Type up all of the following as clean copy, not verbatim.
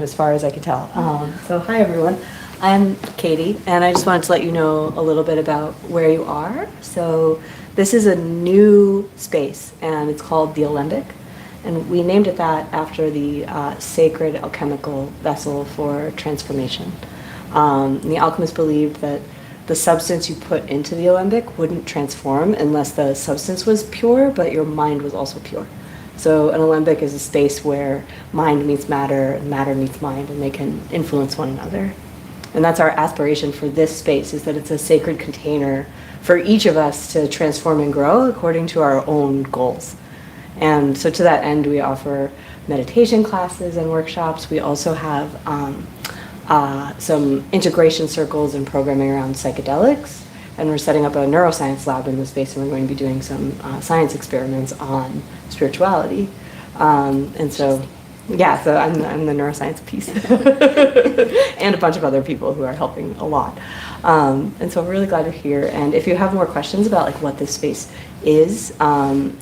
as far as I can tell. So hi everyone, I'm Katie, and I just wanted to let you know a little bit about where you are. So this is a new space, and it's called the Alembic, and we named it that after the sacred alchemical vessel for transformation. The alchemists believed that the substance you put into the Alembic wouldn't transform unless the substance was pure, but your mind was also pure. So an alembic is a space where mind meets matter and matter meets mind, and they can influence one another. And that's our aspiration for this space, is that it's a sacred container for each of us to transform and grow according to our own goals. And so to that end, we offer meditation classes and workshops. We also have some integration circles and programming around psychedelics. And we're setting up a neuroscience lab in the space, and we're going to be doing some science experiments on spirituality. And so, yeah, so I'm the neuroscience piece. And a bunch of other people who are helping a lot. And so I'm really glad you're here. And if you have more questions about like what this space is,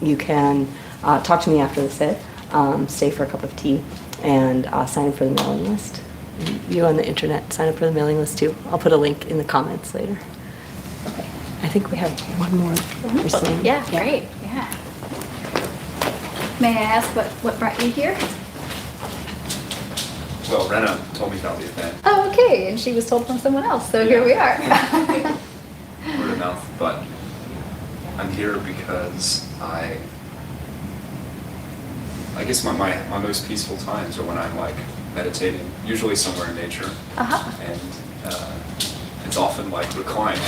you can talk to me after the sit, stay for a cup of tea, and sign up for the mailing list. You on the internet, sign up for the mailing list too. I'll put a link in the comments later. Okay. I think we have one more. Yeah, great. Yeah. May I ask what brought you here? Well, Rena told me about the event. Oh, okay. And she was told from someone else, so here we are. Word of mouth, but I'm here because I guess my most peaceful times are when I'm like meditating, usually somewhere in nature. And it's often like reclined.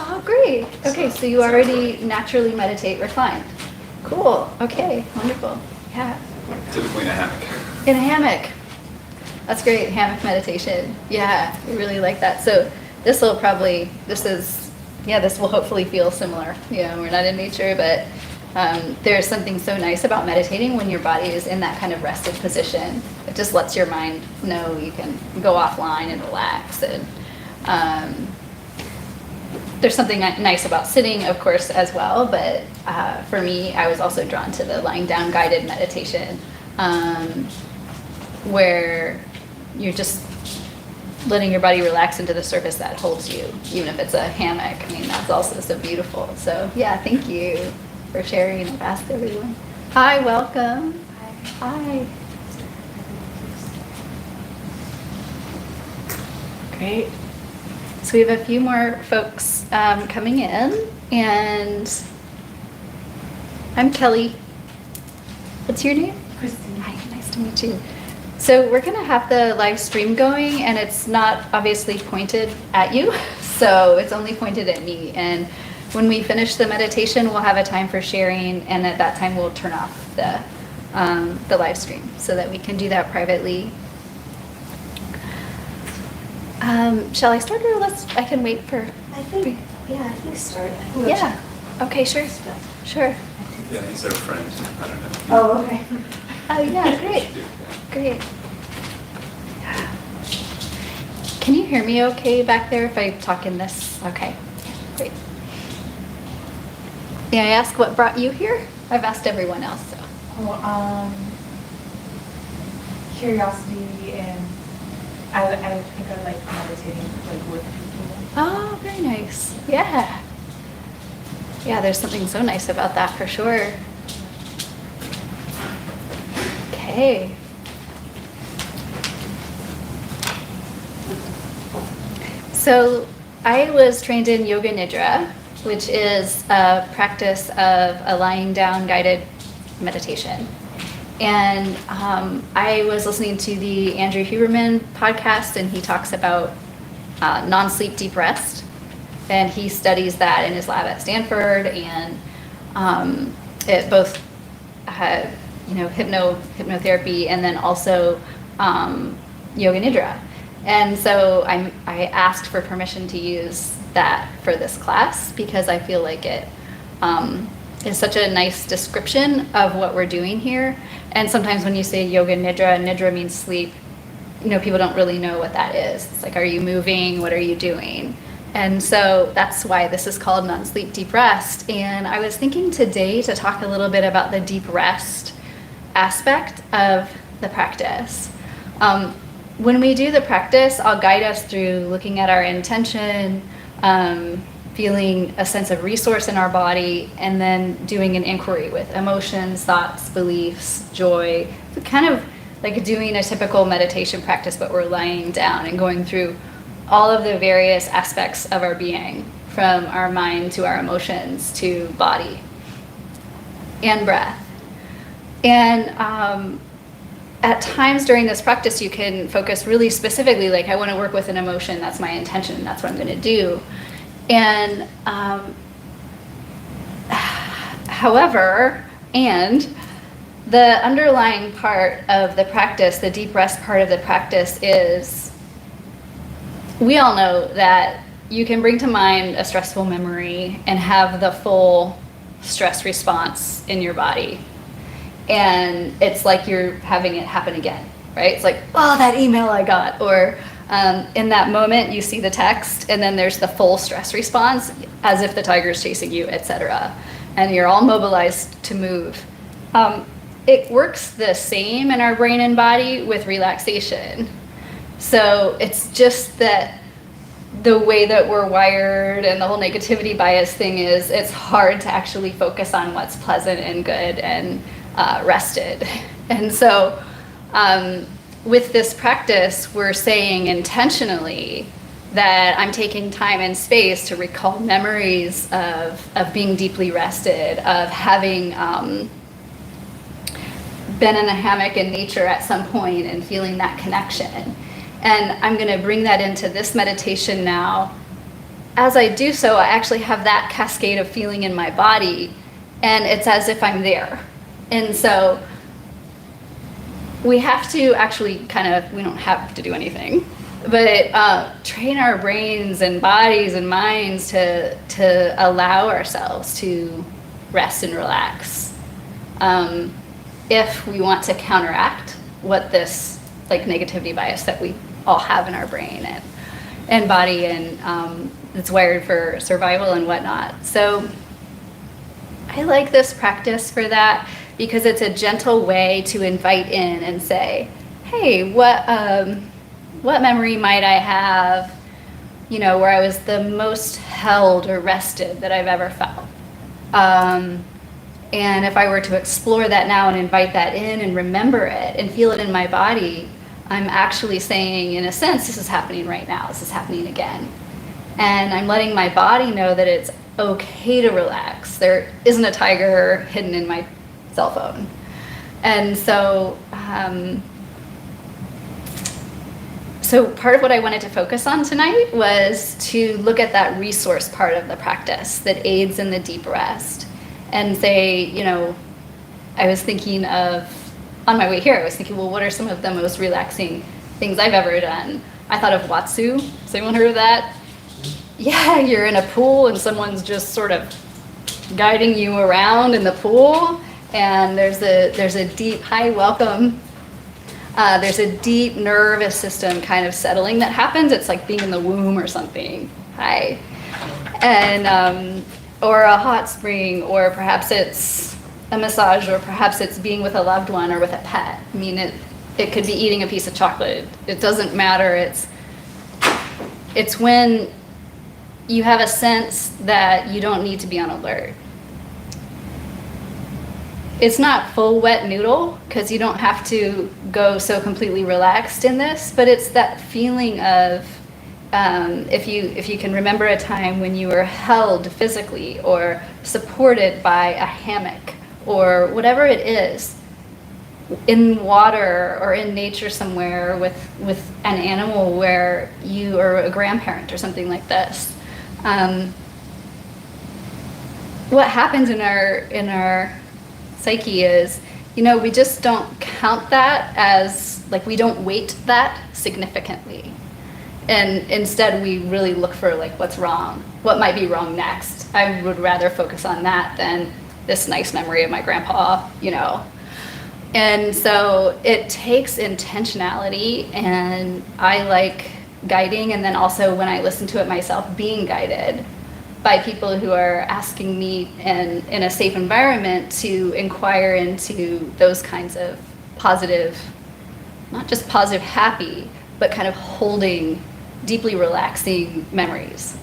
Oh, great. Okay, so you already naturally meditate reclined. Cool. Okay, wonderful. Yeah. Typically in a hammock. In a hammock. That's great. Hammock meditation. Yeah, I really like that. So this will hopefully feel similar. You know, we're not in nature, but there's something so nice about meditating when your body is in that kind of rested position. It just lets your mind know you can go offline and relax. And there's something nice about sitting, of course, as well. But for me, I was also drawn to the lying down guided meditation, where you're just letting your body relax into the surface that holds you, even if it's a hammock. I mean, that's also so beautiful. So yeah, thank you for sharing. I've asked everyone. Hi, welcome. Hi. Great. So we have a few more folks coming in, and I'm Kelly. What's your name? Christine. Hi, nice to meet you. So we're gonna have the live stream going, and it's not obviously pointed at you, so it's only pointed at me. And when we finish the meditation, we'll have a time for sharing, and at that time we'll turn off the live stream so that we can do that privately. Shall I start, or I can wait for? I think start. Yeah. Okay, sure. Sure. Yeah, he's their friend. I don't know. Oh, okay. Oh, yeah, great. Great. Can you hear me okay back there if I talk in this? Okay, great. May I ask what brought you here? I've asked everyone else, so. Curiosity, and I think I like meditating like with people. Oh, very nice. Yeah. Yeah, there's something so nice about that for sure. Okay. So I was trained in Yoga Nidra, which is a practice of a lying down guided meditation. And I was listening to the Andrew Huberman podcast, and he talks about non-sleep deep rest. And he studies that in his lab at Stanford, and it both had, hypnotherapy and then also Yoga Nidra. And so I asked for permission to use that for this class because I feel like it is such a nice description of what we're doing here. And sometimes when you say Yoga Nidra means sleep, people don't really know what that is. It's like, are you moving? What are you doing? And so that's why this is called non-sleep deep rest. And I was thinking today to talk a little bit about the deep rest aspect of the practice. when we do the practice, I'll guide us through looking at our intention, feeling a sense of resource in our body, and then doing an inquiry with emotions, thoughts, beliefs, joy, kind of like doing a typical meditation practice, but we're lying down and going through all of the various aspects of our being, from our mind to our emotions to body and breath. And at times during this practice, you can focus really specifically, like I want to work with an emotion, that's my intention, that's what I'm going to do. And however, and the underlying part of the practice, the deep rest part of the practice is, we all know that you can bring to mind a stressful memory and have the full stress response in your body. And it's like you're having it happen again, right? It's like, oh, that email I got. Or in that moment, you see the text, and then there's the full stress response, as if the tiger's chasing you, etc. And you're all mobilized to move. It works the same in our brain and body with relaxation. So it's just that the way that we're wired and the whole negativity bias thing is, it's hard to actually focus on what's pleasant and good and rested. And so with this practice, we're saying intentionally that I'm taking time and space to recall memories of being deeply rested, of having been in a hammock in nature at some point and feeling that connection. And I'm going to bring that into this meditation now. As I do so, I actually have that cascade of feeling in my body, and it's as if I'm there. And so we have to actually we don't have to do anything, but train our brains and bodies and minds to allow ourselves to rest and relax. If we want to counteract what this negativity bias that we all have in our brain and body, and it's wired for survival and whatnot. So I like this practice for that, because it's a gentle way to invite in and say, hey, what memory might I have, where I was the most held or rested that I've ever felt? And if I were to explore that now and invite that in and remember it and feel it in my body, I'm actually saying, in a sense, this is happening right now, this is happening again. And I'm letting my body know that it's okay to relax. There isn't a tiger hidden in my cell phone. And so, so part of what I wanted to focus on tonight was to look at that resource part of the practice that aids in the deep rest. And say, I was thinking of, on my way here, I was thinking, well, what are some of the most relaxing things I've ever done? I thought of Watsu. Has anyone heard of that? Yeah, you're in a pool and someone's just sort of guiding you around in the pool, and there's a deep, hi, welcome. There's a deep nervous system kind of settling that happens. It's like being in the womb or something. Hi. And or a hot spring, or perhaps it's a massage, or perhaps it's being with a loved one or with a pet. I mean, it could be eating a piece of chocolate. It doesn't matter. It's when you have a sense that you don't need to be on alert. It's not full wet noodle, because you don't have to go so completely relaxed in this, but it's that feeling of, if you can remember a time when you were held physically or supported by a hammock or whatever it is, in water or in nature somewhere with an animal where you are a grandparent or something like this. What happens in our psyche is, we just don't count that as, we don't weight that significantly. And instead we really look for what's wrong, what might be wrong next. I would rather focus on that than this nice memory of my grandpa, And so it takes intentionality, and I like guiding, and then also when I listen to it myself, being guided by people who are asking me in a safe environment to inquire into those kinds of positive, not just positive, happy, but kind of holding deeply relaxing memories.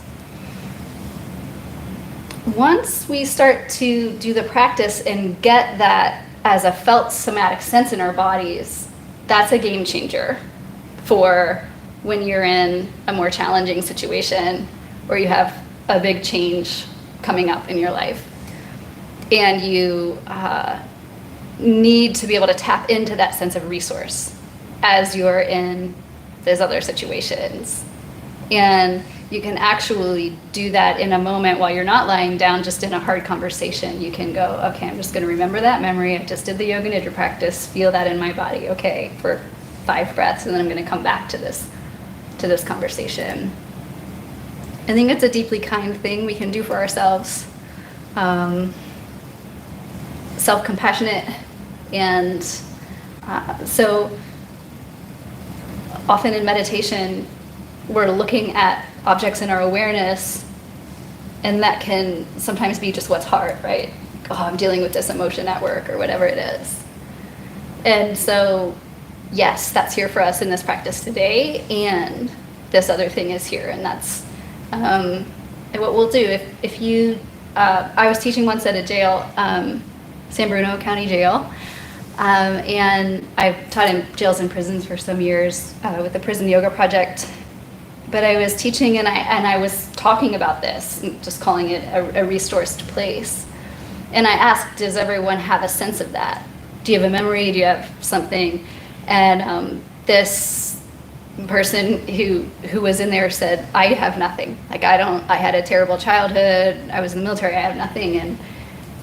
Once we start to do the practice and get that as a felt somatic sense in our bodies, that's a game changer for when you're in a more challenging situation or you have a big change coming up in your life. And you need to be able to tap into that sense of resource as you're in those other situations. And you can actually do that in a moment while you're not lying down just in a hard conversation. You can go, okay, I'm just going to remember that memory. I just did the yoga nidra practice, feel that in my body, okay, for 5 breaths, and then I'm going to come back to this conversation. I think it's a deeply kind thing we can do for ourselves. Self-compassionate, and so often in meditation, we're looking at objects in our awareness, and that can sometimes be just what's hard, right? Oh, I'm dealing with this emotion at work or whatever it is. And so, yes, that's here for us in this practice today, and this other thing is here, and that's and what we'll do. If you, I was teaching once at a jail, San Bruno County Jail, and I've taught in jails and prisons for some years with the Prison Yoga Project. But I was teaching and I was talking about this, just calling it a resourced place. And I asked, does everyone have a sense of that? Do you have a memory? Do you have something? And this person who was in there said, I have nothing. Like I had a terrible childhood. I was in the military. I have nothing. And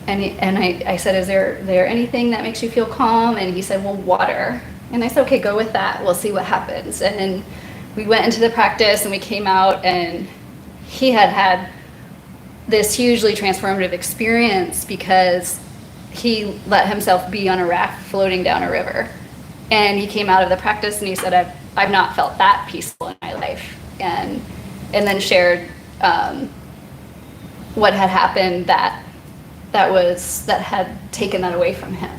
I said, is there anything that makes you feel calm? And he said, well, water. And I said, okay, go with that. We'll see what happens. And we went into the practice and we came out, and he had this hugely transformative experience because he let himself be on a raft floating down a river. And he came out of the practice and he said, I've not felt that peaceful in my life. And then shared what had happened that had taken that away from him.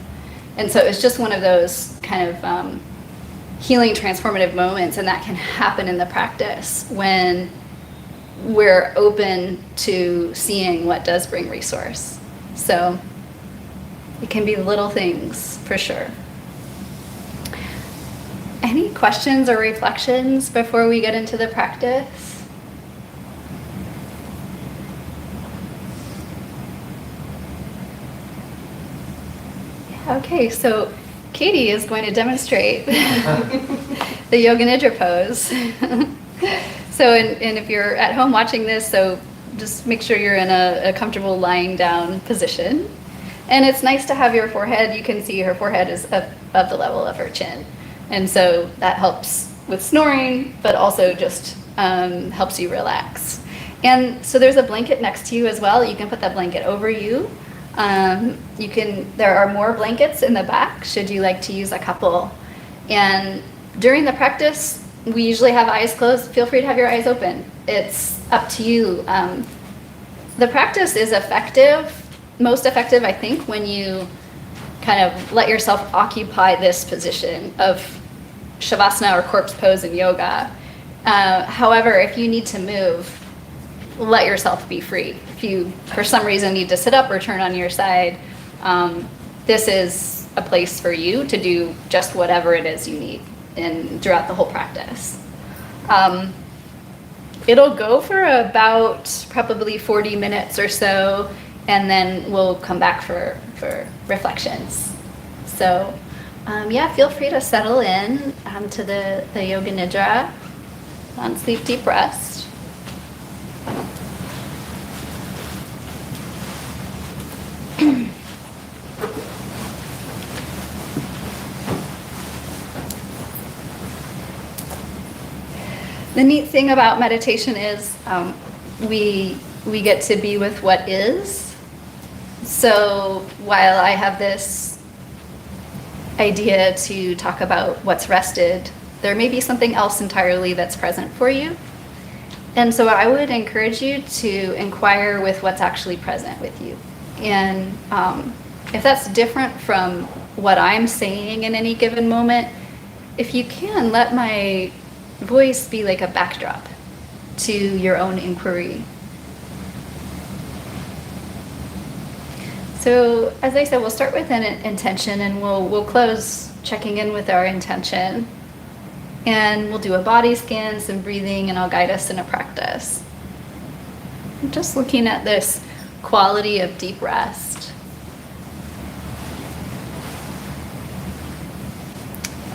And so it was just one of those kind of healing, transformative moments, and that can happen in the practice when we're open to seeing what does bring resource. So it can be little things for sure. Any questions or reflections before we get into the practice? Okay, so Katie is going to demonstrate the Yoga Nidra pose. So, and if you're at home watching this, so just make sure you're in a comfortable lying down position. And it's nice to have your forehead. You can see her forehead is above the level of her chin. And so that helps with snoring, but also just helps you relax. And so there's a blanket next to you as well. You can put that blanket over you. There are more blankets in the back, should you like to use a couple. And during the practice, we usually have eyes closed. Feel free to have your eyes open. It's up to you. The practice is most effective, I think, when you kind of let yourself occupy this position of Shavasana or corpse pose in yoga. However, if you need to move, let yourself be free. If you, for some reason, need to sit up or turn on your side, this is a place for you to do just whatever it is you need throughout the whole practice. It'll go for about probably 40 minutes or so, and then we'll come back for reflections. So feel free to settle in to the Yoga Nidra on sleep deep rest. The neat thing about meditation is we get to be with what is. So while I have this idea to talk about what's rested, there may be something else entirely that's present for you. And so I would encourage you to inquire with what's actually present with you. And if that's different from what I'm saying in any given moment, if you can, let my voice be like a backdrop to your own inquiry. So, as I said, we'll start with an intention, and we'll close checking in with our intention. And we'll do a body scan, some breathing, and I'll guide us in a practice. I'm just looking at this quality of deep rest,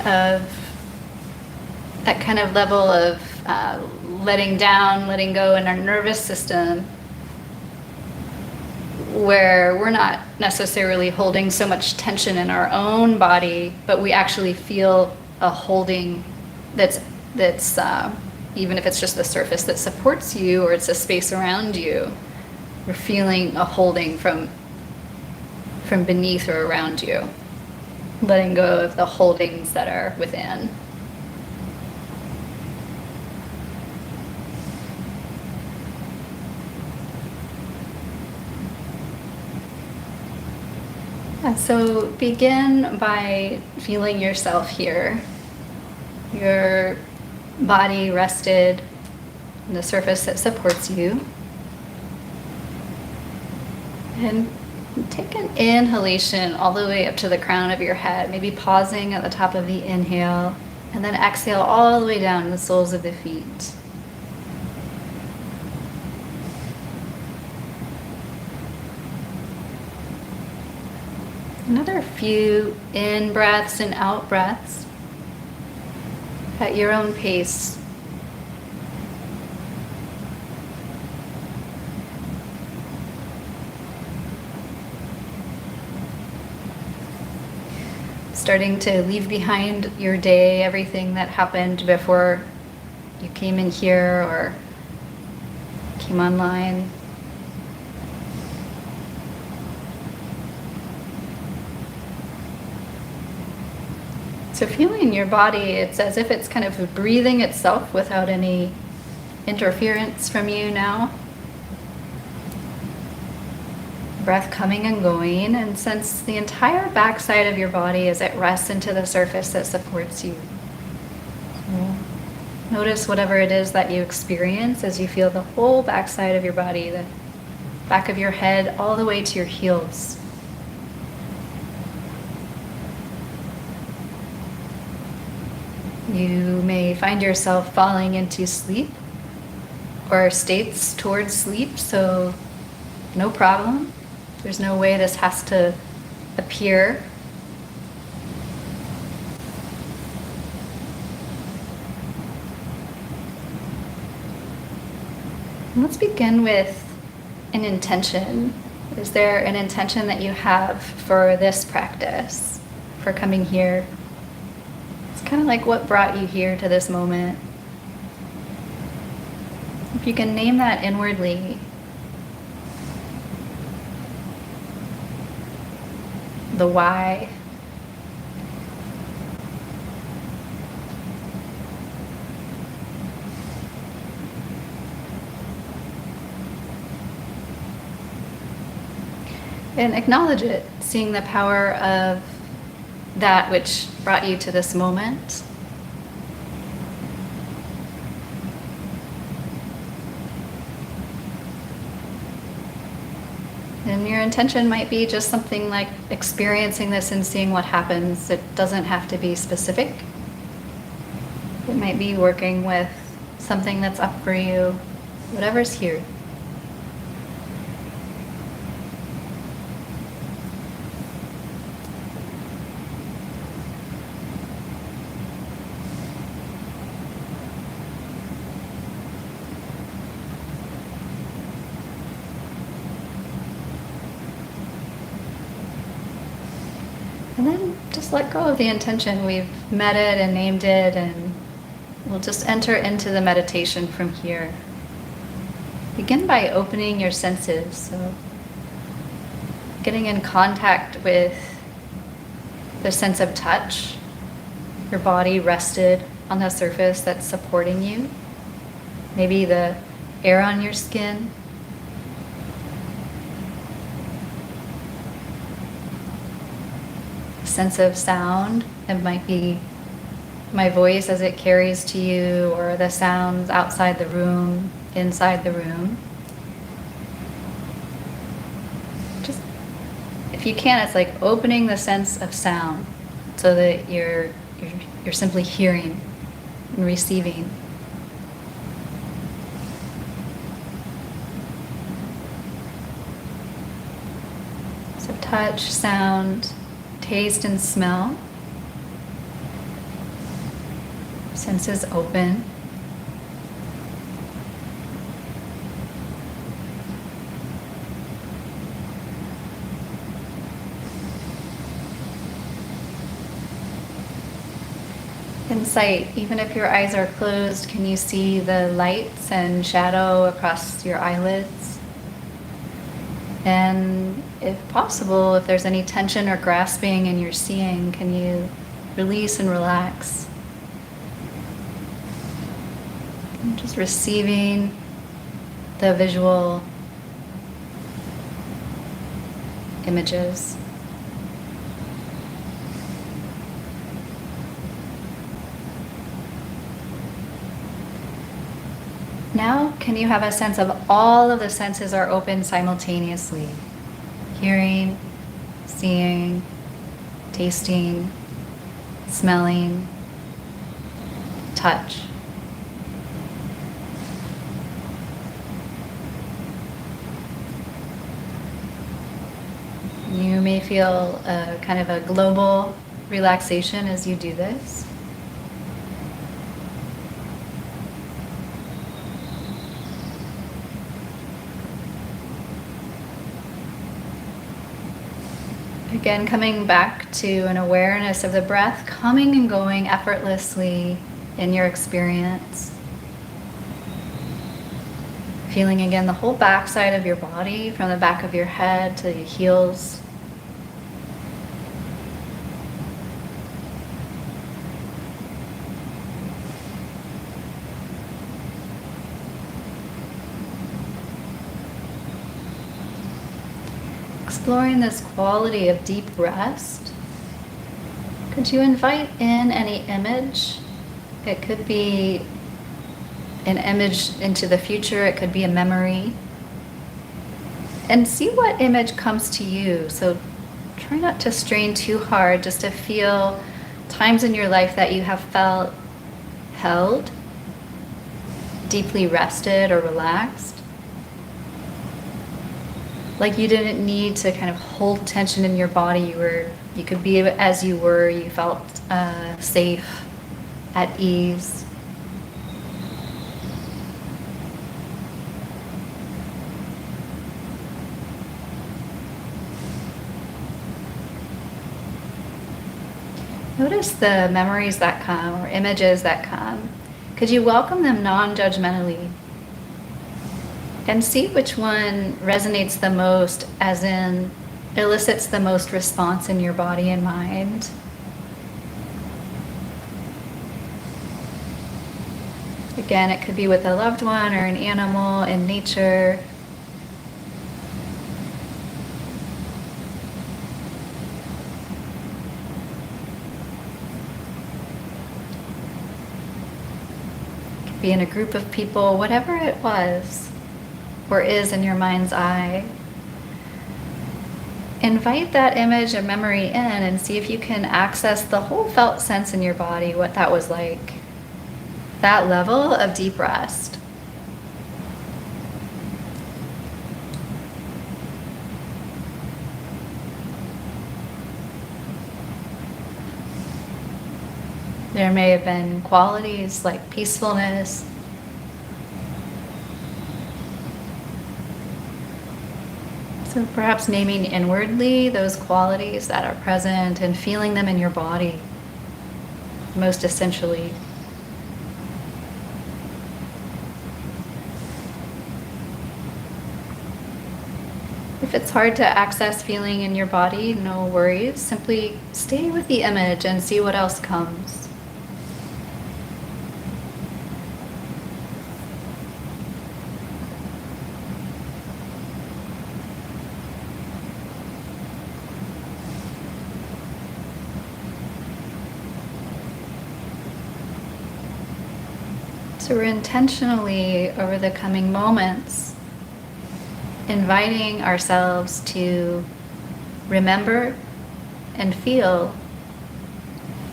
of that kind of level of letting down, letting go in our nervous system, where we're not necessarily holding so much tension in our own body, but we actually feel a holding that's even if it's just the surface that supports you or it's a space around you, we're feeling a holding from beneath or around you, letting go of the holdings that are within. So begin by feeling yourself here. Your body rested on the surface that supports you. And take an inhalation all the way up to the crown of your head, maybe pausing at the top of the inhale, and then exhale all the way down to the soles of the feet. Another few in breaths and out breaths at your own pace. Starting to leave behind your day, everything that happened before you came in here or came online. So feeling your body, it's as if it's kind of breathing itself without any interference from you now. Breath coming and going, and sense the entire backside of your body as it rests into the surface that supports you. So notice whatever it is that you experience as you feel the whole backside of your body, the back of your head all the way to your heels. You may find yourself falling into sleep or states towards sleep, so no problem. There's no way this has to appear. And let's begin with an intention. Is there an intention that you have for this practice, for coming here? It's kind of like what brought you here to this moment. If you can name that inwardly, the why. And acknowledge it, seeing the power of that which brought you to this moment. And your intention might be just something like experiencing this and seeing what happens. It doesn't have to be specific. It might be working with something that's up for you, whatever's here. And then just let go of the intention. We've met it and named it, and we'll just enter into the meditation from here. Begin by opening your senses, so getting in contact with the sense of touch, your body rested on the surface that's supporting you, maybe the air on your skin. Sense of sound. It might be my voice as it carries to you, or the sounds outside the room, inside the room. Just, if you can, it's like opening the sense of sound so that you're simply hearing and receiving. So touch, sound, taste, and smell. Senses open. In sight, even if your eyes are closed, can you see the lights and shadow across your eyelids? And if possible, if there's any tension or grasping in your seeing, can you release and relax? And just receiving the visual images. Now, can you have a sense of all of the senses are open simultaneously? Hearing, seeing, tasting, smelling, touch. You may feel a kind of a global relaxation as you do this. Again, coming back to an awareness of the breath coming and going effortlessly in your experience. Feeling again the whole backside of your body, from the back of your head to your heels. Exploring this quality of deep rest, could you invite in any image? It could be an image into the future, it could be a memory. And see what image comes to you. So try not to strain too hard, just to feel times in your life that you have felt held, deeply rested or relaxed. Like you didn't need to kind of hold tension in your body. You could be as you were. You felt safe, at ease. Notice the memories that come or images that come. Could you welcome them non-judgmentally? And see which one resonates the most, as in elicits the most response in your body and mind. Again, it could be with a loved one or an animal in nature. It could be in a group of people, whatever it was or is in your mind's eye. Invite that image or memory in and see if you can access the whole felt sense in your body, what that was like. That level of deep rest. There may have been qualities like peacefulness, so perhaps naming inwardly those qualities that are present and feeling them in your body, most essentially. If it's hard to access feeling in your body, no worries. Simply stay with the image and see what else comes. So we're intentionally, over the coming moments, inviting ourselves to remember and feel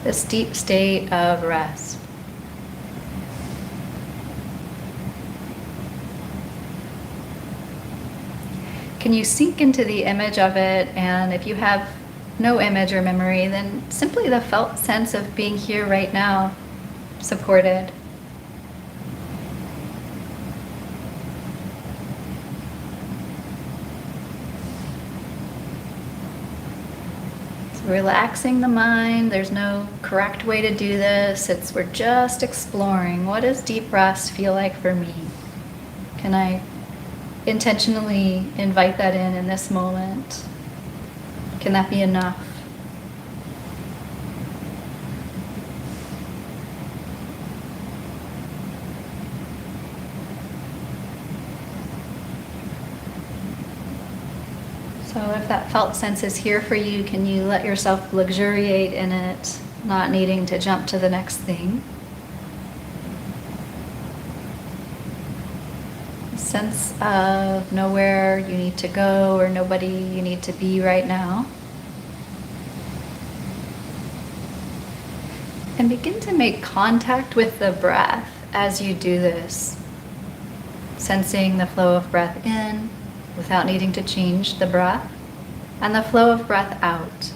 this deep state of rest. Can you sink into the image of it? And if you have no image or memory, then simply the felt sense of being here right now, supported. Relaxing the mind. There's no correct way to do this. We're just exploring. What does deep rest feel like for me? Can I intentionally invite that in this moment? Can that be enough? So if that felt sense is here for you, can you let yourself luxuriate in it, not needing to jump to the next thing? A sense of nowhere you need to go or nobody you need to be right now. And begin to make contact with the breath as you do this, sensing the flow of breath in, without needing to change the breath, and the flow of breath out.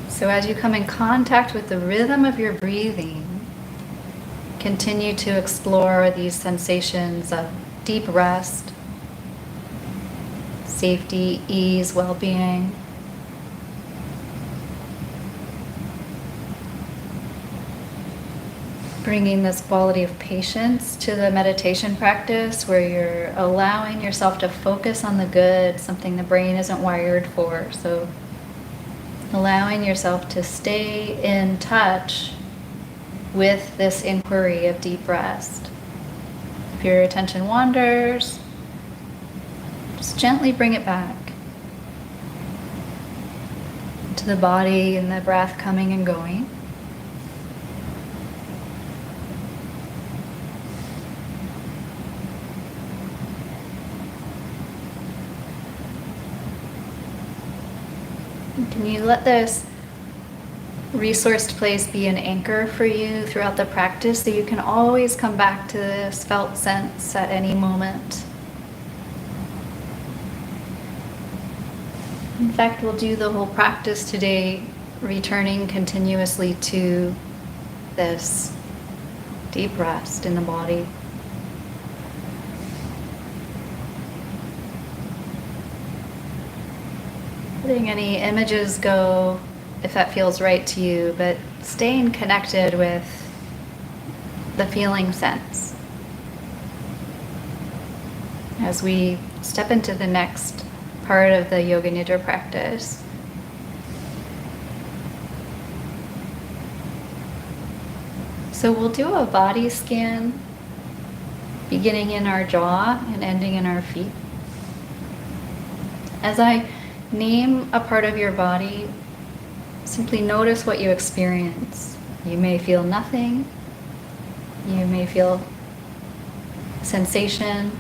So as you come in contact with the rhythm of your breathing, continue to explore these sensations of deep rest, safety, ease, well-being. Bringing this quality of patience to the meditation practice where you're allowing yourself to focus on the good, something the brain isn't wired for. So allowing yourself to stay in touch with this inquiry of deep rest. If your attention wanders, just gently bring it back to the body and the breath coming and going. And can you let this resourced place be an anchor for you throughout the practice so you can always come back to this felt sense at any moment? In fact, we'll do the whole practice today, returning continuously to this deep rest in the body. Letting any images go if that feels right to you, but staying connected with the feeling sense. As we step into the next part of the Yoga Nidra practice. So we'll do a body scan, beginning in our jaw and ending in our feet. As I name a part of your body, simply notice what you experience. You may feel nothing. You may feel sensation.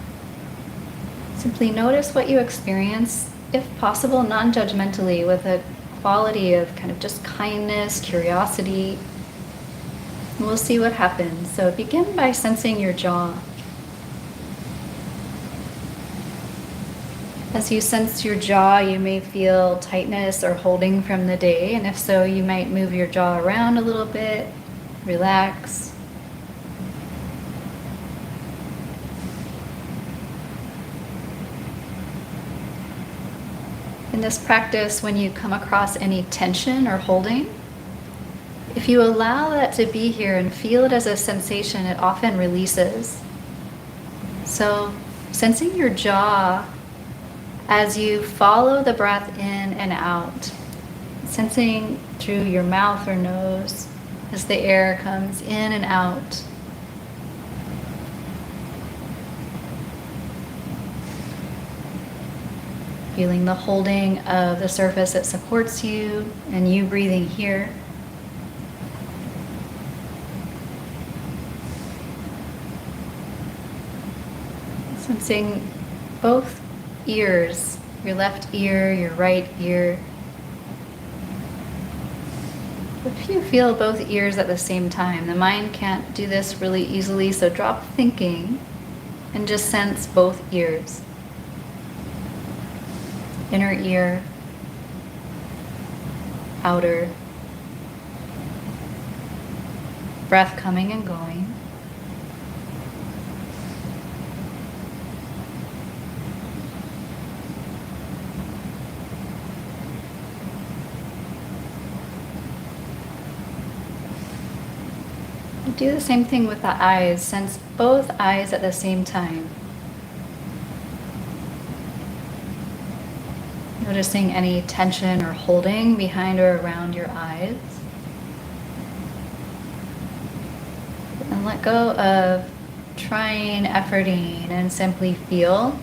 Simply notice what you experience, if possible, non-judgmentally, with a quality of kind of just kindness, curiosity. And we'll see what happens. So begin by sensing your jaw. As you sense your jaw, you may feel tightness or holding from the day, and if so, you might move your jaw around a little bit, relax. In this practice, when you come across any tension or holding, if you allow that to be here and feel it as a sensation, it often releases. So, sensing your jaw as you follow the breath in and out, sensing through your mouth or nose as the air comes in and out. Feeling the holding of the surface that supports you and you breathing here. Sensing both ears, your left ear, your right ear. If you feel both ears at the same time, the mind can't do this really easily, so drop thinking and just sense both ears. Inner ear, outer, breath coming and going. Do the same thing with the eyes. Sense both eyes at the same time. Noticing any tension or holding behind or around your eyes. And let go of trying, efforting, and simply feel,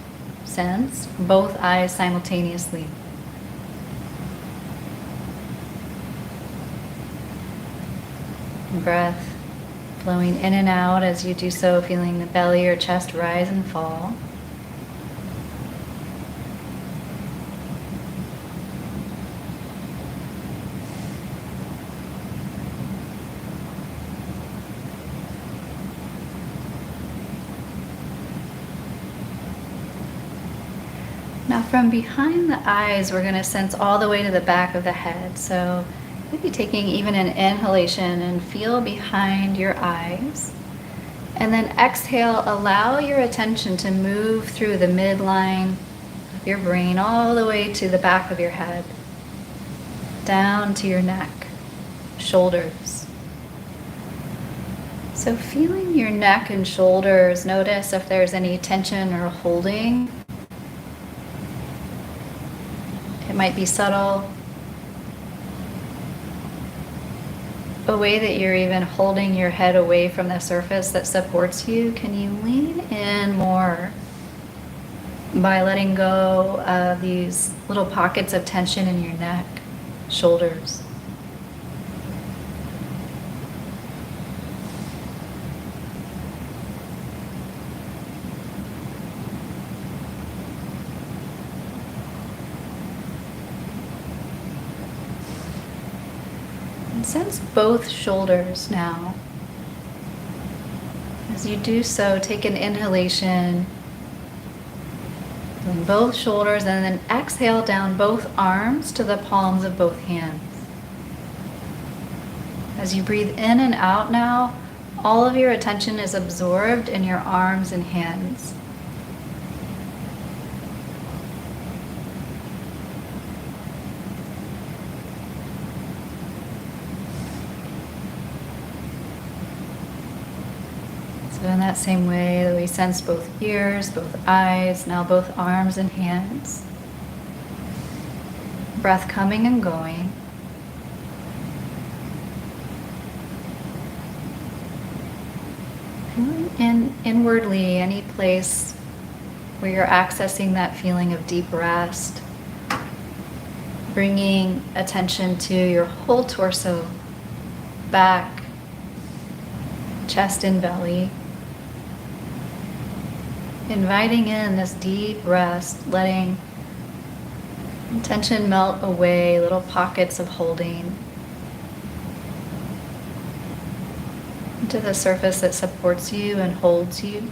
sense both eyes simultaneously. Breath flowing in and out as you do so, feeling the belly or chest rise and fall. Now from behind the eyes, we're going to sense all the way to the back of the head. So maybe taking even an inhalation and feel behind your eyes. And then exhale, allow your attention to move through the midline of your brain all the way to the back of your head, down to your neck, shoulders. So feeling your neck and shoulders, notice if there's any tension or holding. It might be subtle. A way that you're even holding your head away from the surface that supports you. Can you lean in more by letting go of these little pockets of tension in your neck, shoulders? Sense both shoulders now. As you do so, take an inhalation, in both shoulders, and then exhale down both arms to the palms of both hands. As you breathe in and out now, all of your attention is absorbed in your arms and hands. So in that same way that we sense both ears, both eyes, now both arms and hands. Breath coming and going. And inwardly, any place where you're accessing that feeling of deep rest, bringing attention to your whole torso, back, chest and belly. Inviting in this deep rest, letting tension melt away, little pockets of holding into the surface that supports you and holds you.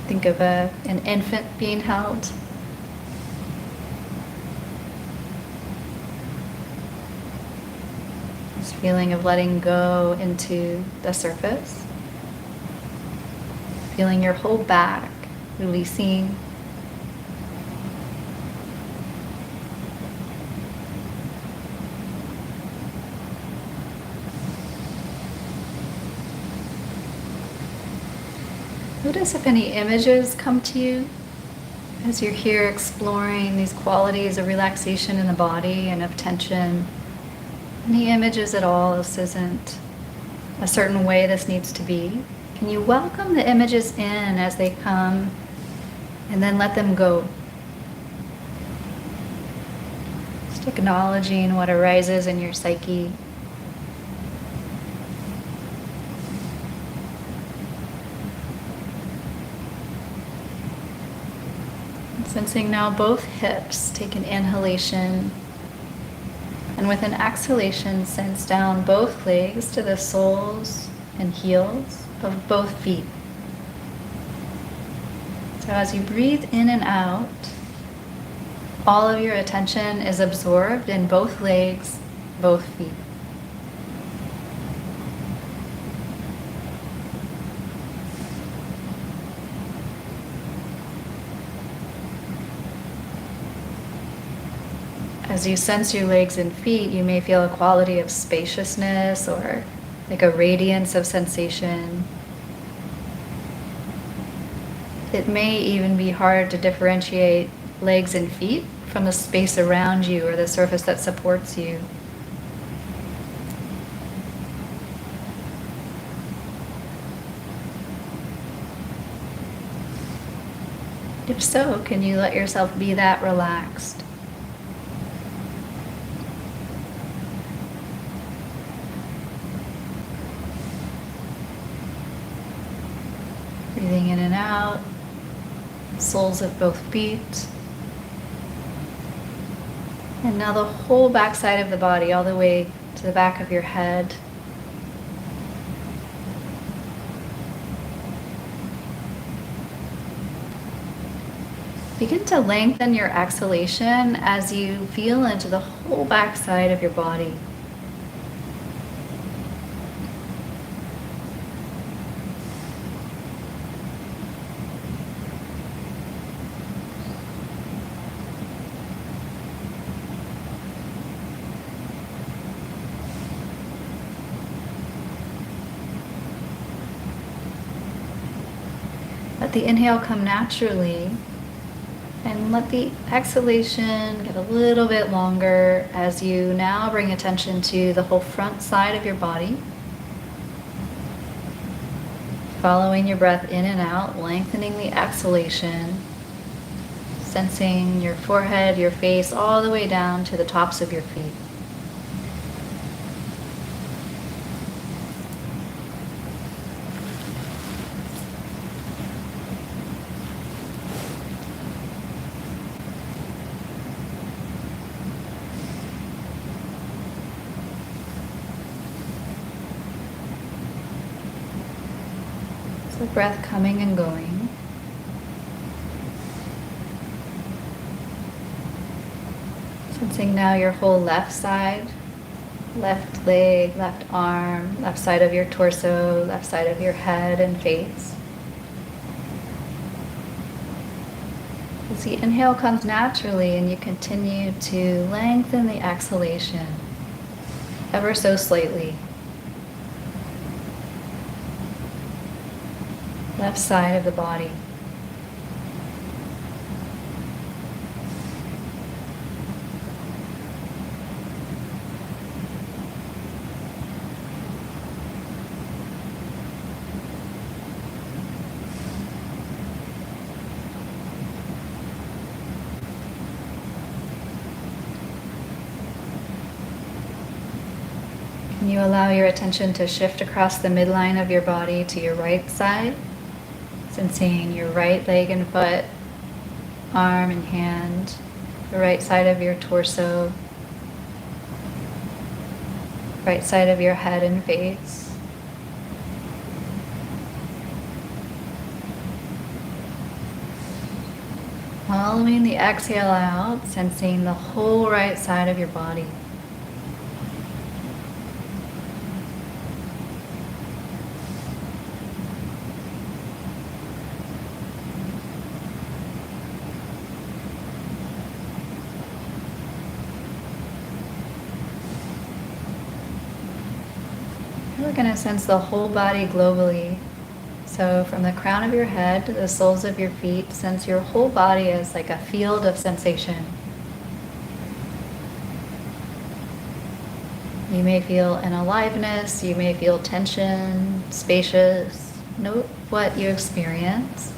Think of an infant being held. This feeling of letting go into the surface. Feeling your whole back releasing. Notice if any images come to you as you're here exploring these qualities of relaxation in the body and of tension Any images at all? This isn't a certain way this needs to be. Can you welcome the images in as they come and then let them go? Just acknowledging what arises in your psyche. Sensing now both hips, take an inhalation, and with an exhalation, sense down both legs to the soles and heels of both feet. So as you breathe in and out, all of your attention is absorbed in both legs, both feet. As you sense your legs and feet, you may feel a quality of spaciousness or like a radiance of sensation. It may even be hard to differentiate legs and feet from the space around you or the surface that supports you. If so, can you let yourself be that relaxed? Breathing in and out, soles of both feet. And now the whole back side of the body, all the way to the back of your head. Begin to lengthen your exhalation as you feel into the whole back side of your body. Let the inhale come naturally, and let the exhalation get a little bit longer as you now bring attention to the whole front side of your body. Following your breath in and out, lengthening the exhalation, sensing your forehead, your face, all the way down to the tops of your feet. So breath coming and going. Sensing now your whole left side, left leg, left arm, left side of your torso, left side of your head and face. As the inhale comes naturally and you continue to lengthen the exhalation ever so slightly. Left side of the body. Can you allow your attention to shift across the midline of your body to your right side? Sensing your right leg and foot, arm and hand, the right side of your torso, right side of your head and face. Following the exhale out, sensing the whole right side of your body. We're going to sense the whole body globally. So from the crown of your head to the soles of your feet, sense your whole body as like a field of sensation. You may feel an aliveness, you may feel tension, spacious. Note what you experience.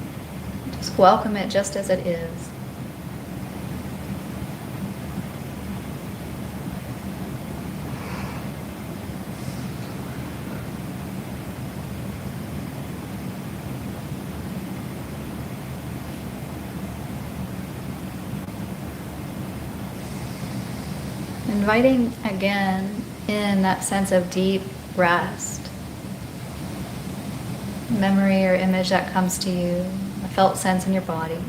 Just welcome it just as it is. Inviting again in that sense of deep rest. Memory or image that comes to you, a felt sense in your body.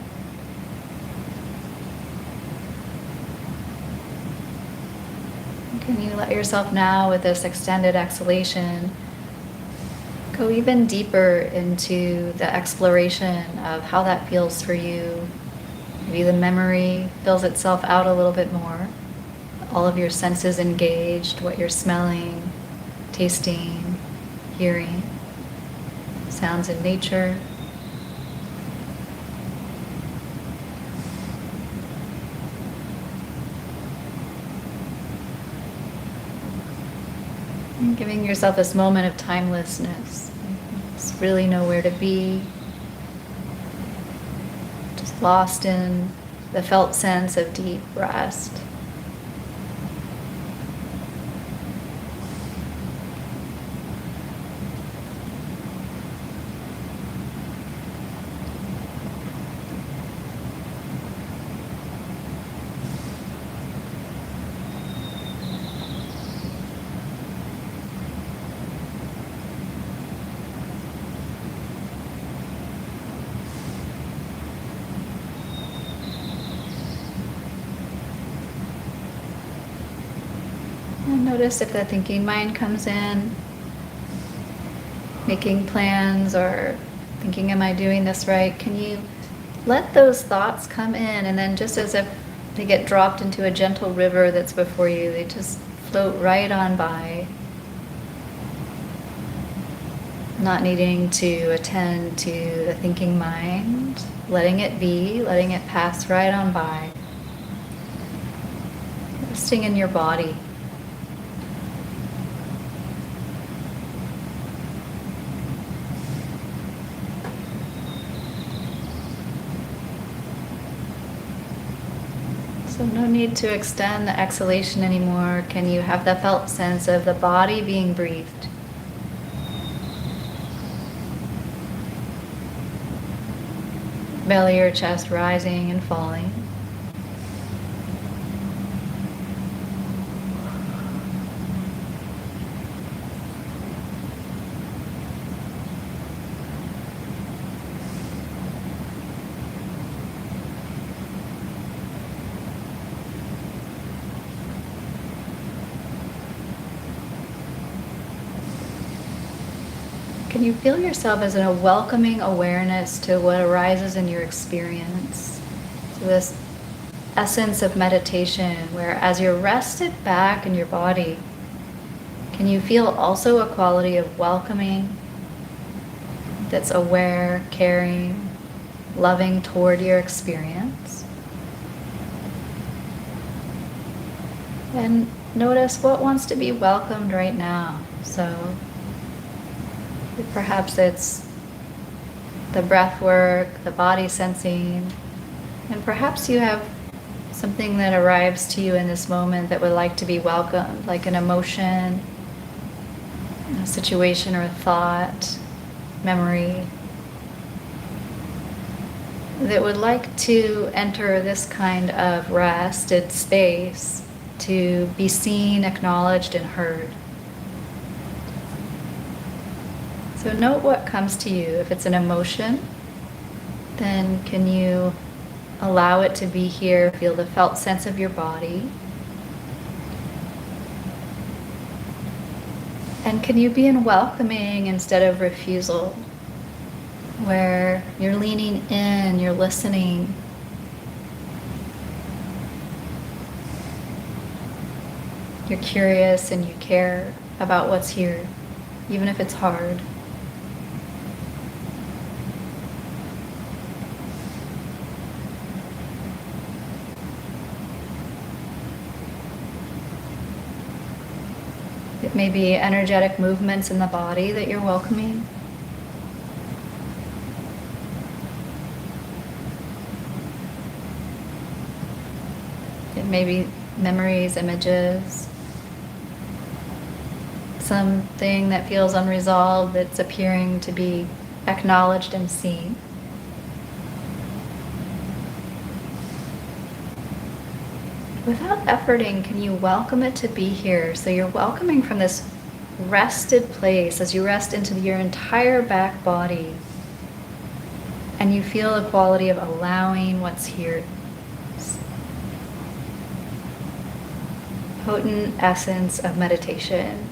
Can you let yourself now, with this extended exhalation, go even deeper into the exploration of how that feels for you? Maybe the memory fills itself out a little bit more. All of your senses engaged, what you're smelling, tasting, hearing, sounds in nature. And giving yourself this moment of timelessness. Just really know where to be. Just lost in the felt sense of deep rest. And notice if the thinking mind comes in, making plans or thinking, am I doing this right? Can you let those thoughts come in, and then just as if they get dropped into a gentle river that's before you, they just float right on by, not needing to attend to the thinking mind, letting it be, letting it pass right on by, resting in your body. So no need to extend the exhalation anymore. Can you have the felt sense of the body being breathed? Belly or chest rising and falling. Can you feel yourself as a welcoming awareness to what arises in your experience? So this essence of meditation where as you're rested back in your body, can you feel also a quality of welcoming that's aware, caring, loving toward your experience? And notice what wants to be welcomed right now. So perhaps it's the breath work, the body sensing, and perhaps you have something that arrives to you in this moment that would like to be welcomed, like an emotion, a situation or a thought, memory, that would like to enter this kind of rested space to be seen, acknowledged, and heard. So note what comes to you. If it's an emotion, then can you allow it to be here, feel the felt sense of your body. And can you be in welcoming instead of refusal, where you're leaning in, you're listening. You're curious and you care about what's here, even if it's hard. It may be energetic movements in the body that you're welcoming. It may be memories, images, something that feels unresolved that's appearing to be acknowledged and seen. Without efforting, can you welcome it to be here? So you're welcoming from this rested place as you rest into your entire back body. And you feel the quality of allowing what's here. Potent essence of meditation.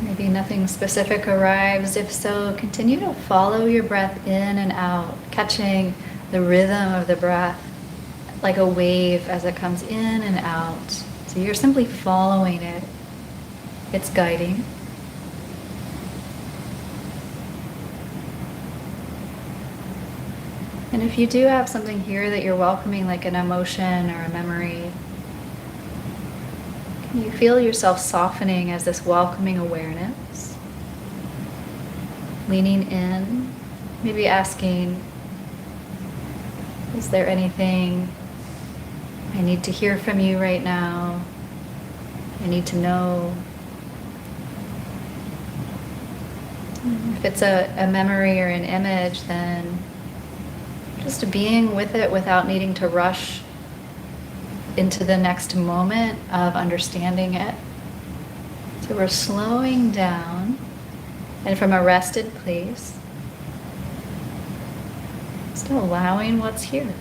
Maybe nothing specific arrives. If so, continue to follow your breath in and out, catching the rhythm of the breath like a wave as it comes in and out. So you're simply following it. It's guiding. And if you do have something here that you're welcoming, like an emotion or a memory, can you feel yourself softening as this welcoming awareness? Leaning in, maybe asking, is there anything I need to hear from you right now? I need to know. If it's a memory or an image, then just being with it without needing to rush into the next moment of understanding it. So we're slowing down, and from a rested place, just allowing what's here.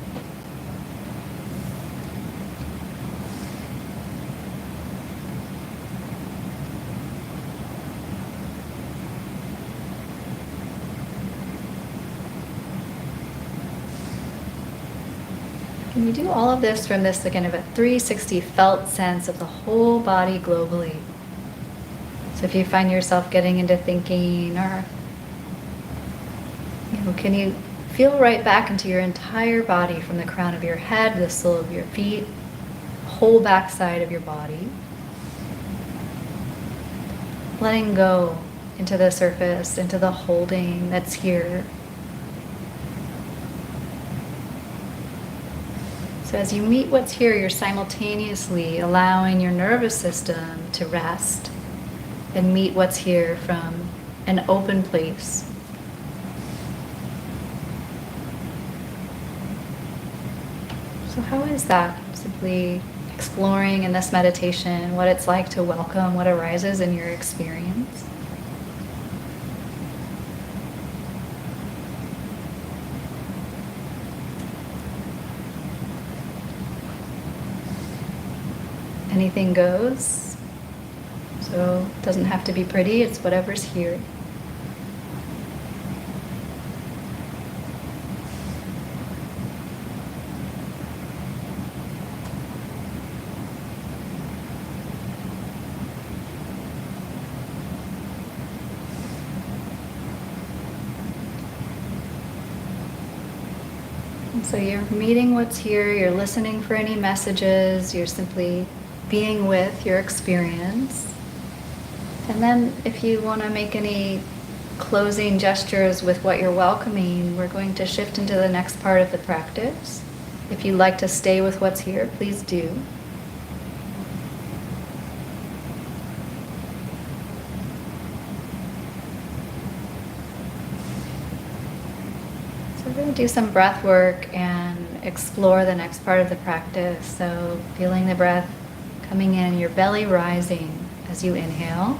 And you do all of this from this kind of a 360 felt sense of the whole body globally. So if you find yourself getting into thinking, or can you feel right back into your entire body, from the crown of your head, the sole of your feet, whole backside of your body. Letting go into the surface, into the holding that's here. So as you meet what's here, you're simultaneously allowing your nervous system to rest and meet what's here from an open place. So how is that? Simply exploring in this meditation what it's like to welcome what arises in your experience. Anything goes. So it doesn't have to be pretty, it's whatever's here. And so you're meeting what's here, you're listening for any messages, you're simply being with your experience. And then if you want to make any closing gestures with what you're welcoming, we're going to shift into the next part of the practice. If you'd like to stay with what's here, please do. So we're going to do some breath work and explore the next part of the practice. So feeling the breath coming in, your belly rising as you inhale.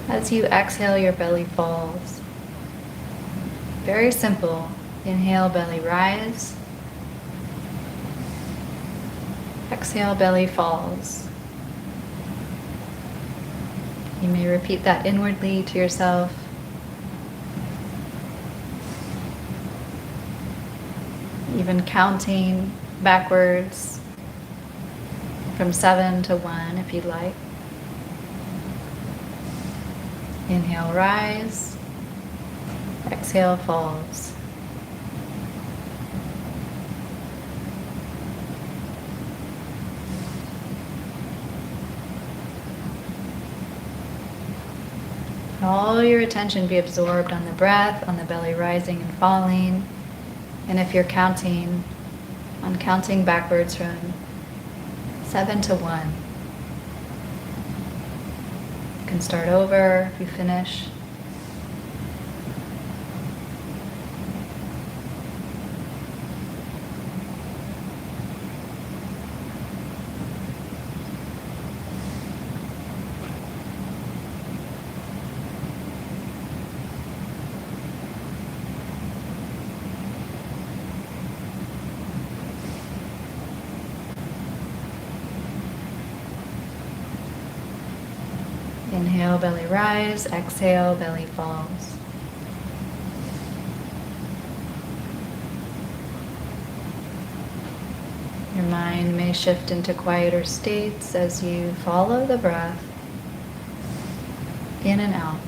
As you exhale, your belly falls. Very simple. Inhale, belly rise. Exhale, belly falls. You may repeat that inwardly to yourself. Even counting backwards from 7 to 1 if you'd like. Inhale, rise. Exhale, falls. All your attention be absorbed on the breath, on the belly rising and falling. And if you're counting, on counting backwards from 7 to 1. You can start over if you finish. Inhale, belly rise. Exhale, belly falls. Your mind may shift into quieter states as you follow the breath in and out.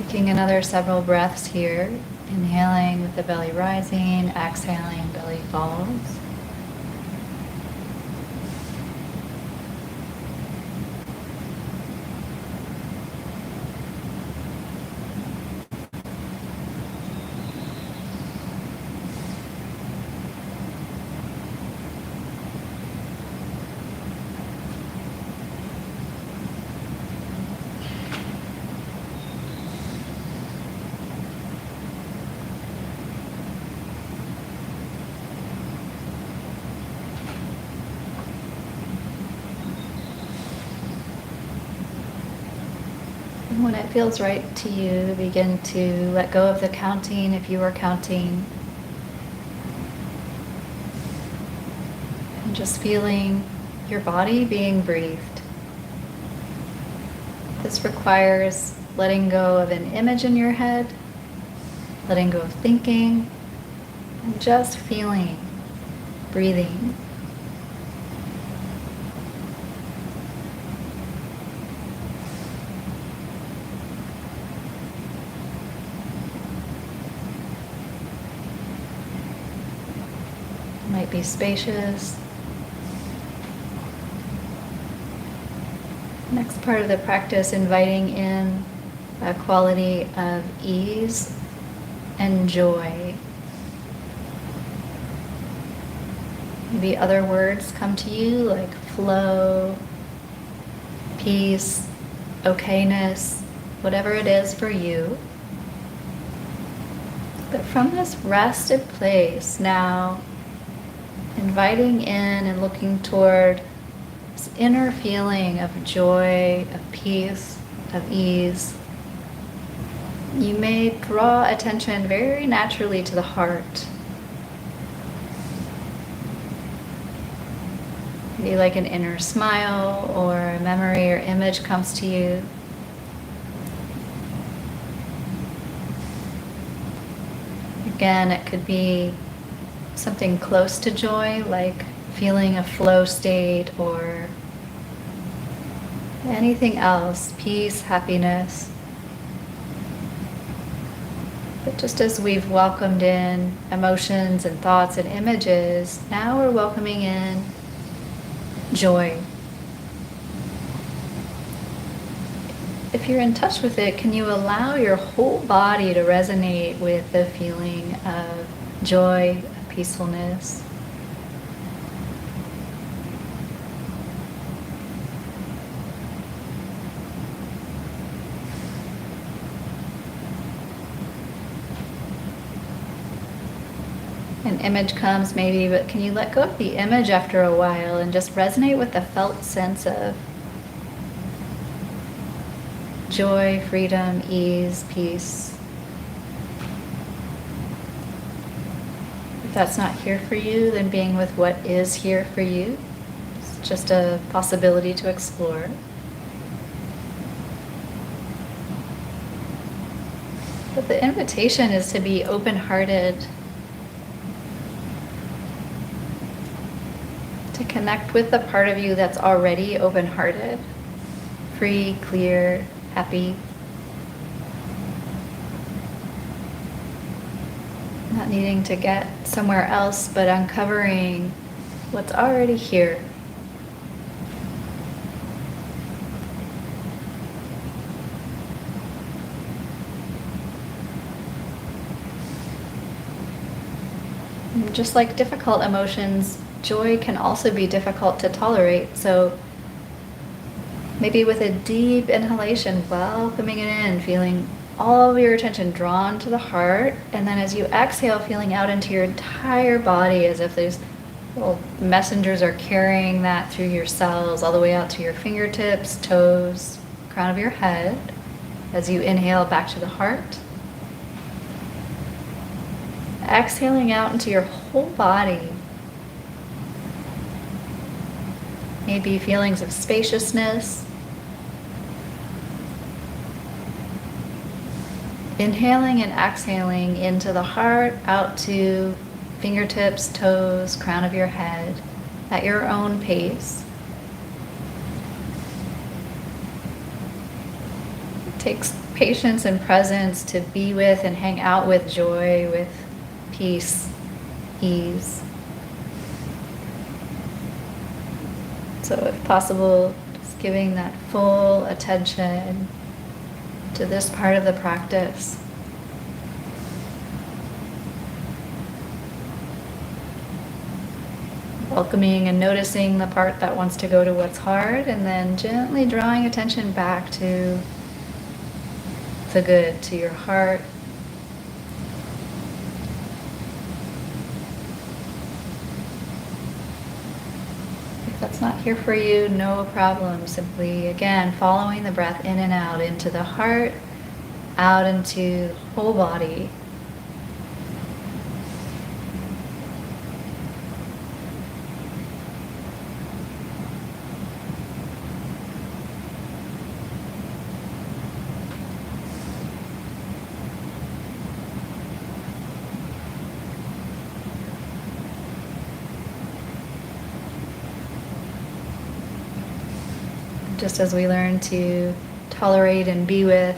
Taking another several breaths here, inhaling with the belly rising, exhaling, belly falls. And when it feels right to you, begin to let go of the counting if you are counting. And just feeling your body being breathed. This requires letting go of an image in your head, letting go of thinking, and just feeling, breathing. Might be spacious. Next part of the practice, inviting in a quality of ease and joy. Maybe other words come to you like flow, peace, okayness, whatever it is for you. But from this rested place now, inviting in and looking toward this inner feeling of joy, of peace, of ease. You may draw attention very naturally to the heart. Maybe like an inner smile or a memory or image comes to you. Again, it could be something close to joy, like feeling a flow state or anything else, peace, happiness. But just as we've welcomed in emotions and thoughts and images, now we're welcoming in joy. If you're in touch with it, can you allow your whole body to resonate with the feeling of joy, peacefulness? An image comes maybe, but can you let go of the image after a while and just resonate with the felt sense of joy, freedom, ease, peace? If that's not here for you, then being with what is here for you is just a possibility to explore. But the invitation is to be open-hearted, to connect with the part of you that's already open-hearted, free, clear, happy. Not needing to get somewhere else, but uncovering what's already here. And just like difficult emotions, joy can also be difficult to tolerate. So maybe with a deep inhalation, welcoming it in, feeling all of your attention drawn to the heart, and then as you exhale, feeling out into your entire body as if these little messengers are carrying that through your cells all the way out to your fingertips, toes, crown of your head. As you inhale back to the heart, exhaling out into your whole body. Maybe feelings of spaciousness. Inhaling and exhaling into the heart, out to fingertips, toes, crown of your head, at your own pace. It takes patience and presence to be with and hang out with joy, with peace, ease. So if possible, just giving that full attention to this part of the practice. Welcoming and noticing the part that wants to go to what's hard, and then gently drawing attention back to the good, to your heart. If that's not here for you, no problem. Simply, again, following the breath in and out into the heart, out into the whole body. Just as we learn to tolerate and be with,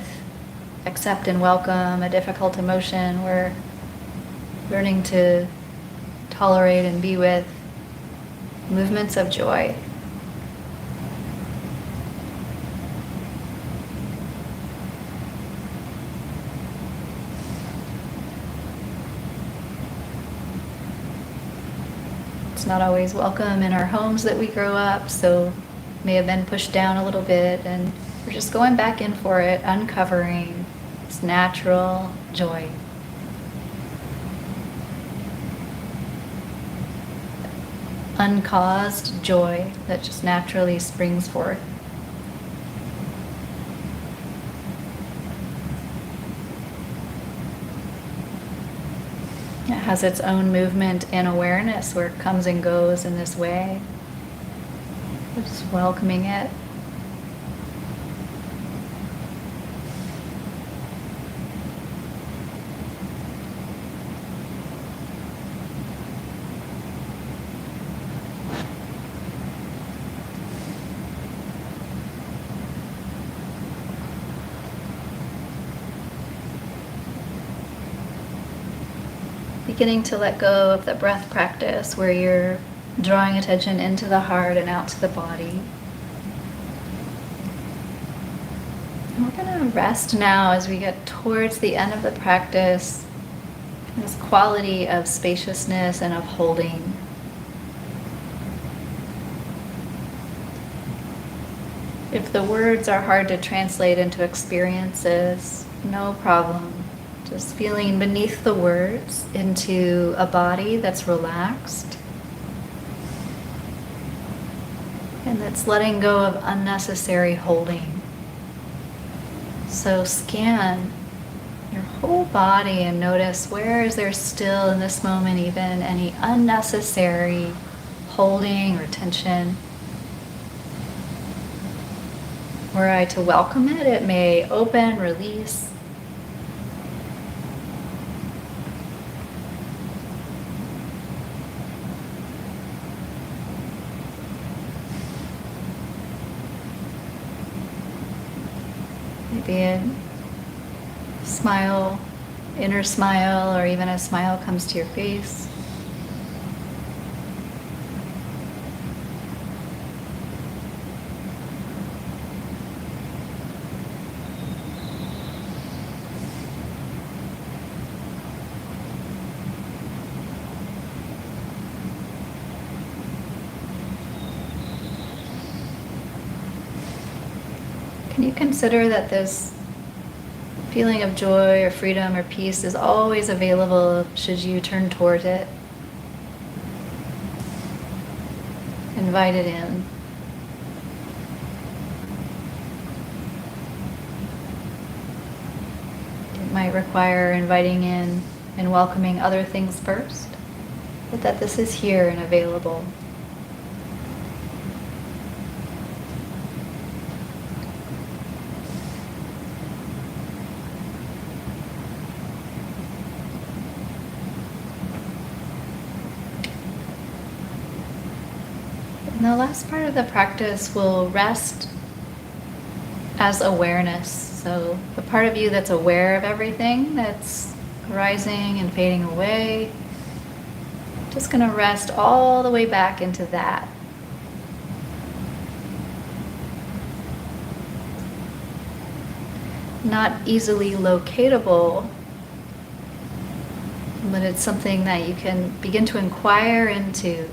accept and welcome a difficult emotion, we're learning to tolerate and be with movements of joy. It's not always welcome in our homes that we grow up, so may have been pushed down a little bit, and we're just going back in for it, uncovering this natural joy. Uncaused joy that just naturally springs forth. It has its own movement and awareness where it comes and goes in this way. Just welcoming it. Beginning to let go of the breath practice where you're drawing attention into the heart and out to the body. And we're going to rest now as we get towards the end of the practice. This quality of spaciousness and of holding. If the words are hard to translate into experiences, no problem. Just feeling beneath the words into a body that's relaxed and that's letting go of unnecessary holding. So scan your whole body and notice, where is there still in this moment even any unnecessary holding or tension? Were I to welcome it, it may open, release. Maybe a smile, inner smile, or even a smile comes to your face. Can you consider that this feeling of joy or freedom or peace is always available should you turn toward it? Invite it in. It might require inviting in and welcoming other things first, but that this is here and available. And the last part of the practice will rest as awareness. So the part of you that's aware of everything that's rising and fading away, just going to rest all the way back into that. Not easily locatable, but it's something that you can begin to inquire into.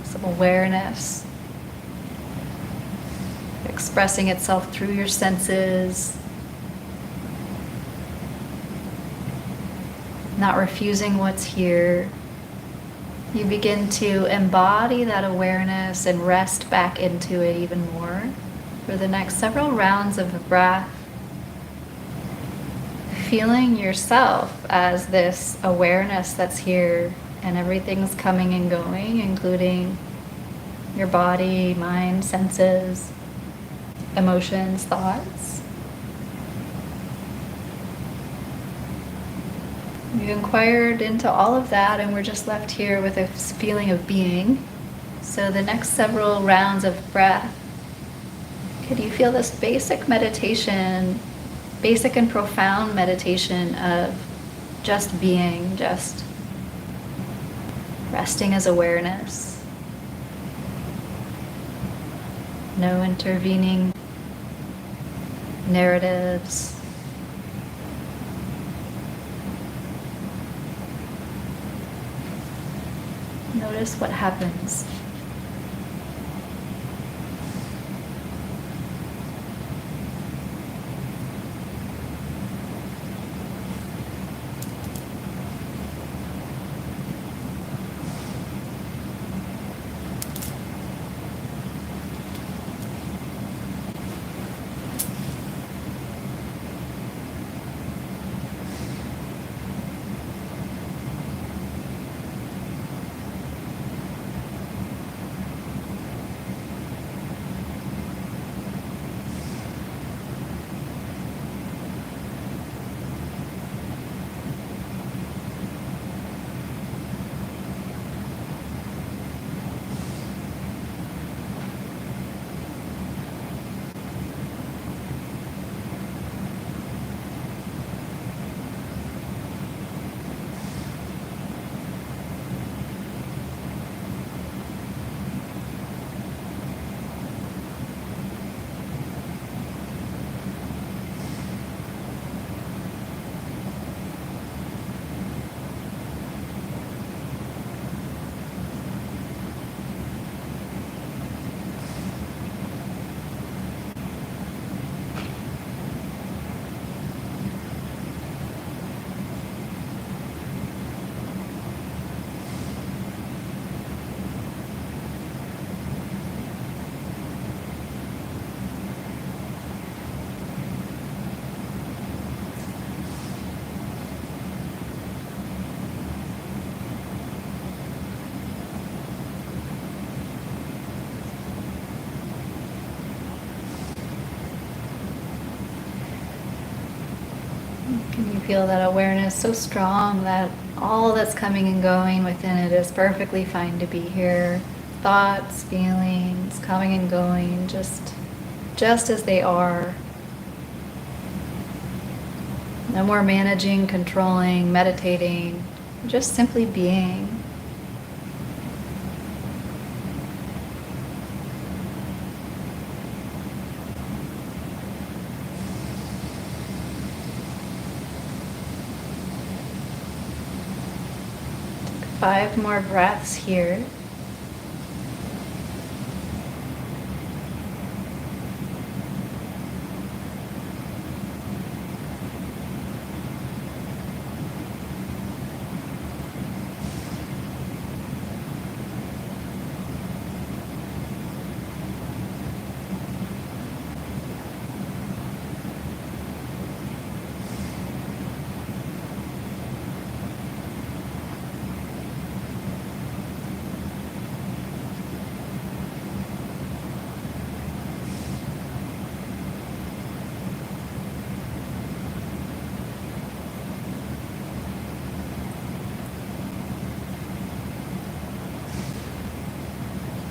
Some awareness expressing itself through your senses, not refusing what's here. You begin to embody that awareness and rest back into it even more for the next several rounds of the breath, feeling yourself as this awareness that's here. And everything's coming and going, including your body, mind, senses, emotions, thoughts. We've inquired into all of that, and we're just left here with a feeling of being. So the next several rounds of breath, could you feel this basic meditation, basic and profound meditation of just being, just resting as awareness. No intervening narratives. Notice what happens. Can you feel that awareness so strong that all that's coming and going within it is perfectly fine to be here? Thoughts, feelings, coming and going, just as they are. No more managing, controlling, meditating, just simply being. Take 5 more breaths here.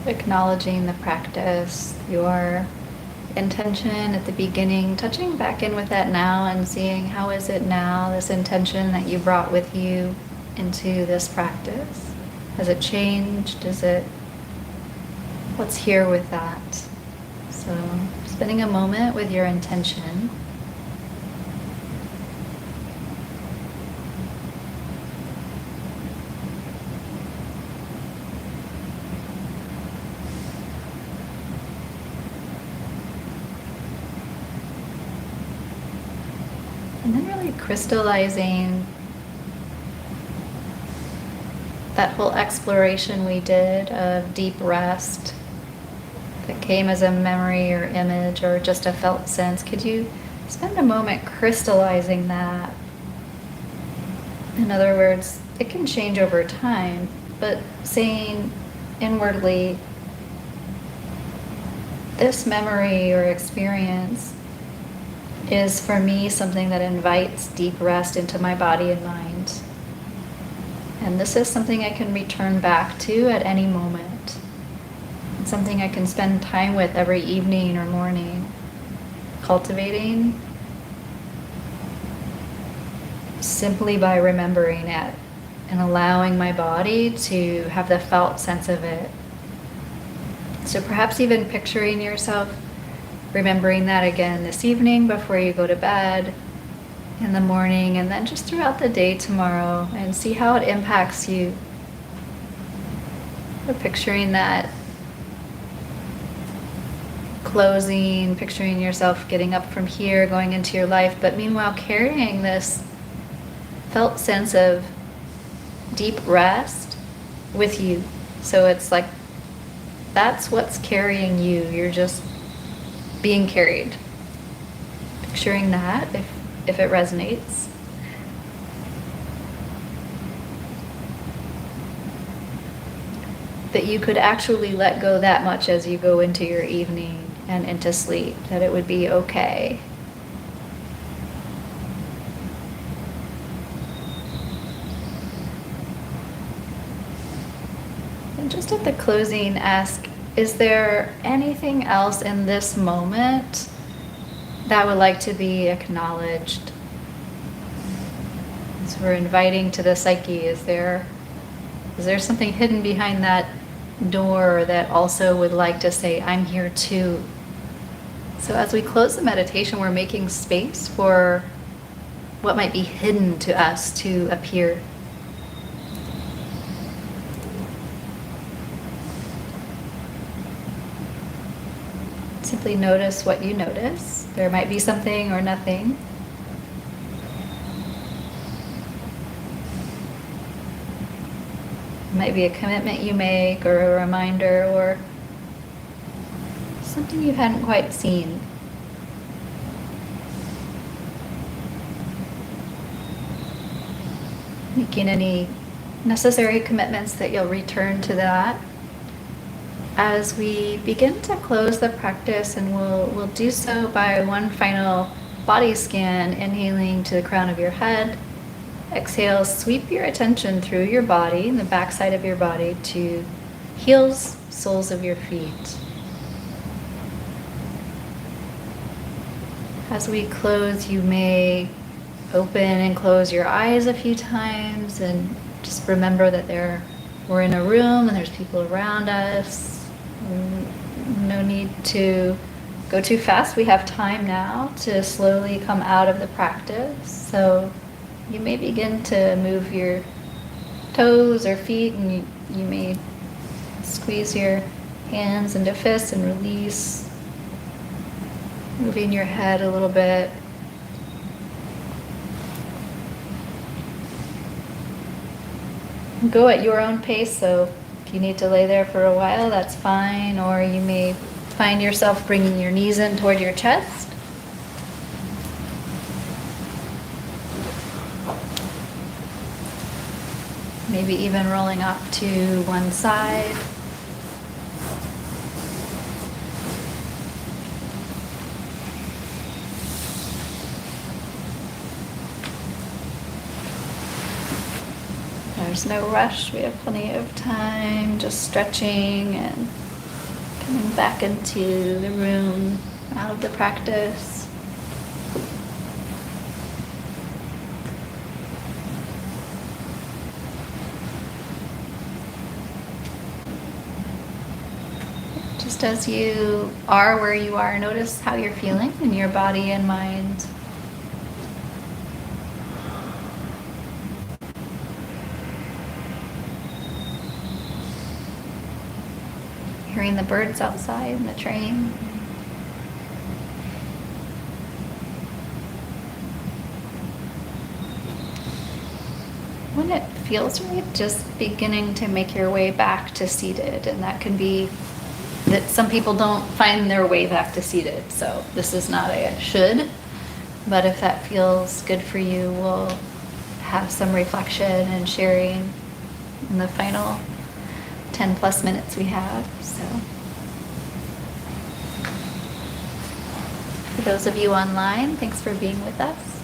Acknowledging the practice, your intention at the beginning, touching back in with that now and seeing how is it now, this intention that you brought with you into this practice. Has it changed? What's here with that? So spending a moment with your intention. And then really crystallizing that whole exploration we did of deep rest that came as a memory or image or just a felt sense. Could you spend a moment crystallizing that? In other words, it can change over time, but saying inwardly, this memory or experience is for me something that invites deep rest into my body and mind. And this is something I can return back to at any moment. It's something I can spend time with every evening or morning, cultivating simply by remembering it and allowing my body to have the felt sense of it. So perhaps even picturing yourself remembering that again this evening before you go to bed, in the morning, and then just throughout the day tomorrow, and see how it impacts you. So picturing that closing, picturing yourself getting up from here, going into your life, but meanwhile carrying this felt sense of deep rest with you. So it's like that's what's carrying you. You're just being carried. Picturing that, if it resonates. That you could actually let go that much as you go into your evening and into sleep, that it would be okay. And just at the closing, ask, is there anything else in this moment that would like to be acknowledged? So we're inviting to the psyche. Is there something hidden behind that door that also would like to say, I'm here too? So as we close the meditation, we're making space for what might be hidden to us to appear. Simply notice what you notice. There might be something or nothing. It might be a commitment you make or a reminder or something you hadn't quite seen. Making any necessary commitments that you'll return to that as we begin to close the practice, and we'll do so by one final body scan, inhaling to the crown of your head. Exhale, sweep your attention through your body, the backside of your body, to heels, soles of your feet. As we close, you may open and close your eyes a few times, and just remember that we're in a room and there's people around us. No need to go too fast. We have time now to slowly come out of the practice. So you may begin to move your toes or feet, and you may squeeze your hands into fists and release, moving your head a little bit. Go at your own pace, so if you need to lay there for a while, that's fine, or you may find yourself bringing your knees in toward your chest. Maybe even rolling off to one side. There's no rush. We have plenty of time, just stretching and coming back into the room, out of the practice. Just as you are where you are, notice how you're feeling in your body and mind. Hearing the birds outside in the train. When it feels right, just beginning to make your way back to seated, and that can be that some people don't find their way back to seated, so this is not a should, but if that feels good for you, we'll have some reflection and sharing in the final 10 plus minutes we have. So for those of you online, thanks for being with us.